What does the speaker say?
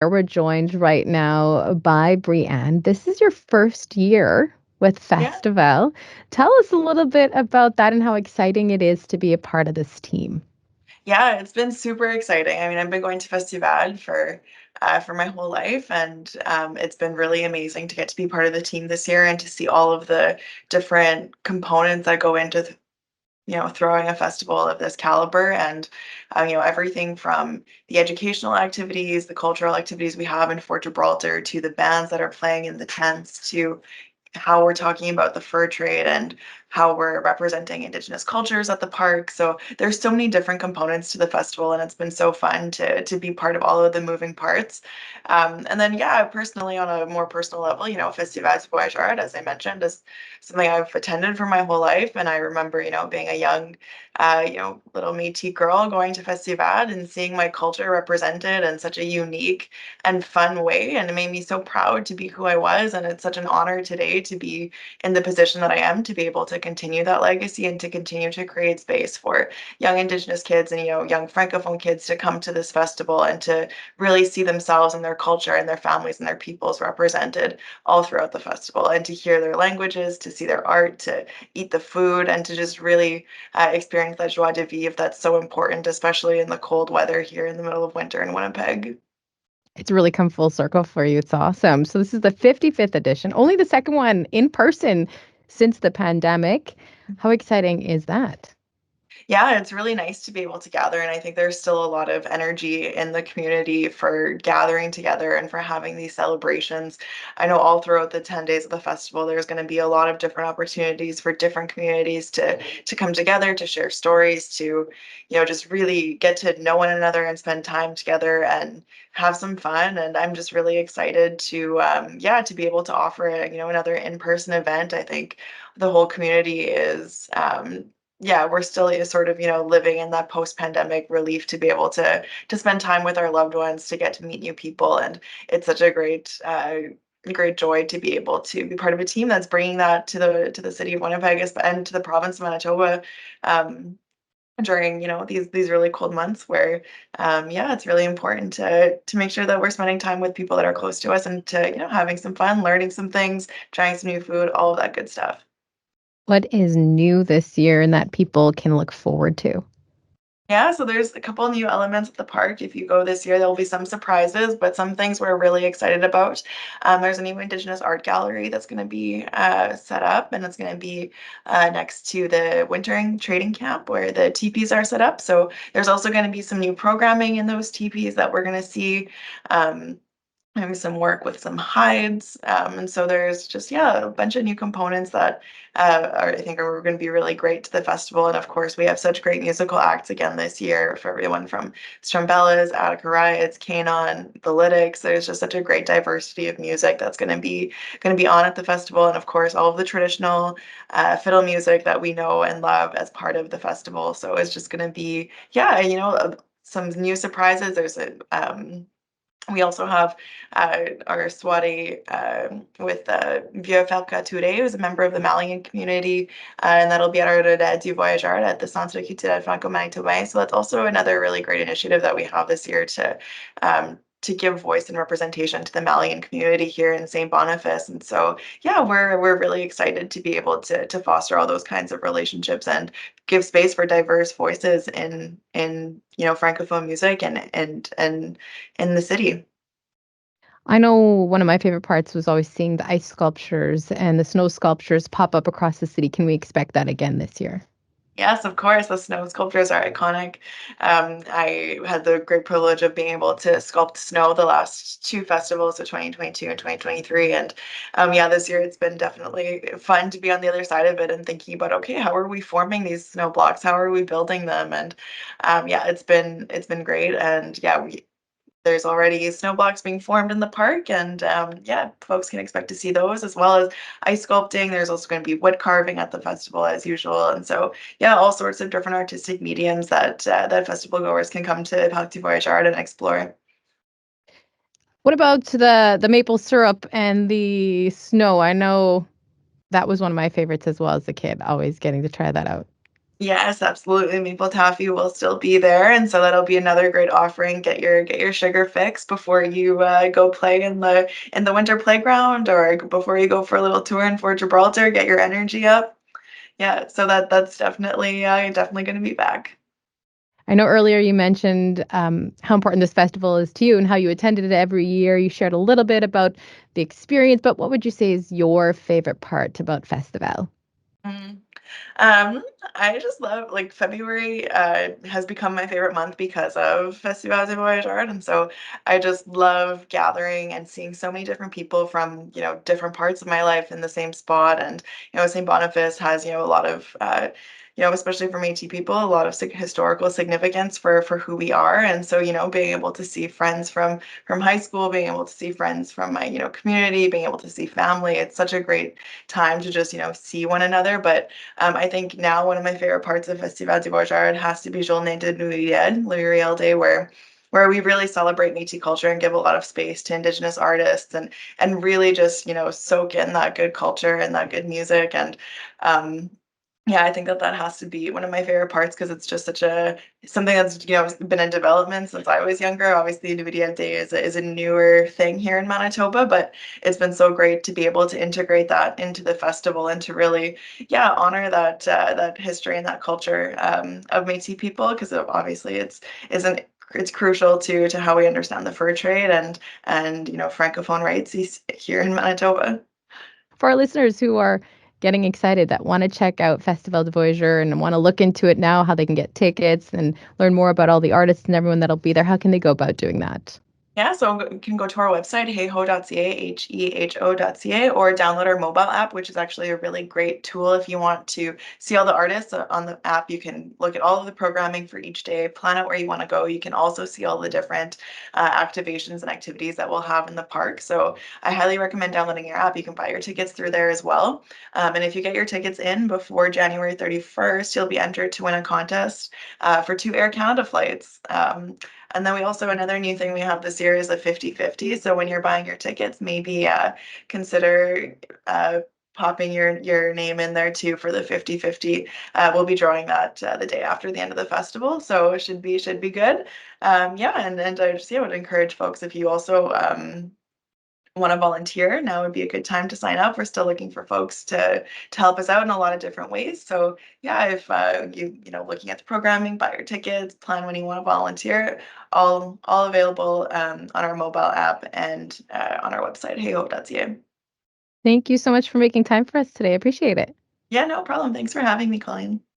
We're joined right now by Brianne. This is your first year with Yeah. Festival. Tell us a little bit about that and how exciting it is to be a part of this team. Yeah, it's been super exciting. I mean, I've been going to Festival for my whole life, and it's been really amazing to get to be part of the team this year and to see all of the different components that go into throwing a festival of this caliber. And everything from the educational activities, the cultural activities we have in Fort Gibraltar, to the bands that are playing in the tents, to how we're talking about the fur trade and how we're representing Indigenous cultures at the park. So there's so many different components to the festival, and it's been so fun to be part of all of the moving parts. And then, yeah, personally, on a more personal level, Festivals Voyageur, as I mentioned, is something I've attended for my whole life. And I remember, being a young, little Métis girl going to Festival and seeing my culture represented in such a unique and fun way. And it made me so proud to be who I was. And it's such an honor today to be in the position that I am, to be able to continue that legacy and to continue to create space for young Indigenous kids and, young Francophone kids to come to this festival and to really see themselves and their culture and their families and their peoples represented all throughout the festival, and to hear their languages, to see their art, to eat the food, and to just really experience that joie de vivre that's so important, especially in the cold weather here in the middle of winter in Winnipeg. It's really come full circle for you. It's awesome. So, this is the 55th edition, only the second one in person since the pandemic. How exciting is that? Yeah, it's really nice to be able to gather. And I think there's still a lot of energy in the community for gathering together and for having these celebrations. I know all throughout the 10 days of the festival, there's going to be a lot of different opportunities for different communities to come together, to share stories, to, just really get to know one another and spend time together and have some fun. And I'm just really excited to, yeah, to be able to offer, another in-person event. I think the whole community is, yeah, we're still sort of, living in that post-pandemic relief to be able to spend time with our loved ones, to get to meet new people. And it's such a great joy to be able to be part of a team that's bringing that to the city of Winnipeg and to the province of Manitoba, um, during, these really cold months where, yeah, it's really important to make sure that we're spending time with people that are close to us, and to, having some fun, learning some things, trying some new food, all of that good stuff. What is new this year and that people can look forward to? Yeah, so there's a couple new elements at the park. If you go this year, there'll be some surprises, but some things we're really excited about. There's a new Indigenous art gallery that's going to be set up, and it's going to be next to the wintering trading camp where the teepees are set up. So there's also going to be some new programming in those teepees that we're going to see. Um, Maybe some work with some hides. And so there's just, yeah, a bunch of new components that I think are going to be really great to the festival. And of course, we have such great musical acts again this year, for everyone from Strumbellas, Attica Riots, Canon, the Lytics. There's just such a great diversity of music that's going to be on at the festival. And of course, all of the traditional fiddle music that we know and love as part of the festival. So it's just going to be, yeah, some new surprises. We also have our soiree with Vieux Falca Touré, who's a member of the Malian community, and that'll be at our du Voyageur at the Centre Culturel Franco-Manitobain. So that's also another really great initiative that we have this year to give voice and representation to the Malian community here in St. Boniface. And so, yeah, we're really excited to be able to foster all those kinds of relationships and give space for diverse voices in Francophone music and in the city. I know one of my favorite parts was always seeing the ice sculptures and the snow sculptures pop up across the city. Can we expect that again this year? Yes, of course. The snow sculptures are iconic. I had the great privilege of being able to sculpt snow the last two festivals, so 2022 and 2023. And yeah, this year it's been definitely fun to be on the other side of it and thinking about, okay, how are we forming these snow blocks? How are we building them? And yeah, it's been great. And yeah, there's already snow blocks being formed in the park, and yeah, folks can expect to see those, as well as ice sculpting. There's also going to be wood carving at the festival as usual, and so yeah, all sorts of different artistic mediums that festival goers can come to Parc du Voyageur and explore. What about the maple syrup and the snow? I know that was one of my favorites as well as a kid, always getting to try that out. Yes, absolutely. Maple taffy will still be there, and so that'll be another great offering. Get your sugar fix before you go play in the winter playground, or before you go for a little tour in Fort Gibraltar. Get your energy up. Yeah, so that's definitely going to be back. I know earlier you mentioned how important this festival is to you and how you attended it every year. You shared a little bit about the experience, but what would you say is your favorite part about Festival? Mm. Um, I just love like February has become my favorite month because of Festival de Voyageur, and so I just love gathering and seeing so many different people from different parts of my life in the same spot. And St. Boniface has a lot of especially for Métis people, a lot of historical significance for who we are. And so being able to see friends from high school, being able to see friends from my community, being able to see family, it's such a great time to just see one another. But I think now one of my favorite parts of Festival du Voyageur has to be Journée de Nuit, L'Uriel Day, where we really celebrate Métis culture and give a lot of space to Indigenous artists and really just soak in that good culture and that good music. And um, yeah, I think that has to be one of my favorite parts because it's just such a something that's been in development since I was younger. Obviously, Nuit Day is a newer thing here in Manitoba, but it's been so great to be able to integrate that into the festival and to really, yeah, honor that history and that culture of Métis people because obviously isn't it's crucial to how we understand the fur trade and francophone rights here in Manitoba. For our listeners who are getting excited that want to check out Festival de Voyageur and want to look into it now, how they can get tickets and learn more about all the artists and everyone that'll be there, how can they go about doing that? Yeah, so you can go to our website, heho.ca, heho.ca, or download our mobile app, which is actually a really great tool if you want to see all the artists on the app. You can look at all of the programming for each day, plan out where you want to go. You can also see all the different activations and activities that we'll have in the park. So I highly recommend downloading your app. You can buy your tickets through there as well. And if you get your tickets in before January 31st, you'll be entered to win a contest for 2 Air Canada flights. And then we also, another new thing we have this year is a 50-50. So when you're buying your tickets, maybe consider popping your name in there too for the 50-50. We'll be drawing that the day after the end of the festival. So it should be good. Yeah, and I just would encourage folks if you also want to volunteer, now would be a good time to sign up. We're still looking for folks to help us out in a lot of different ways. So yeah, if looking at the programming, buy your tickets, plan when you want to volunteer, all available on our mobile app and on our website, heyhope.ca. Thank you so much for making time for us today. I appreciate it. Yeah, no problem. Thanks for having me, Colleen.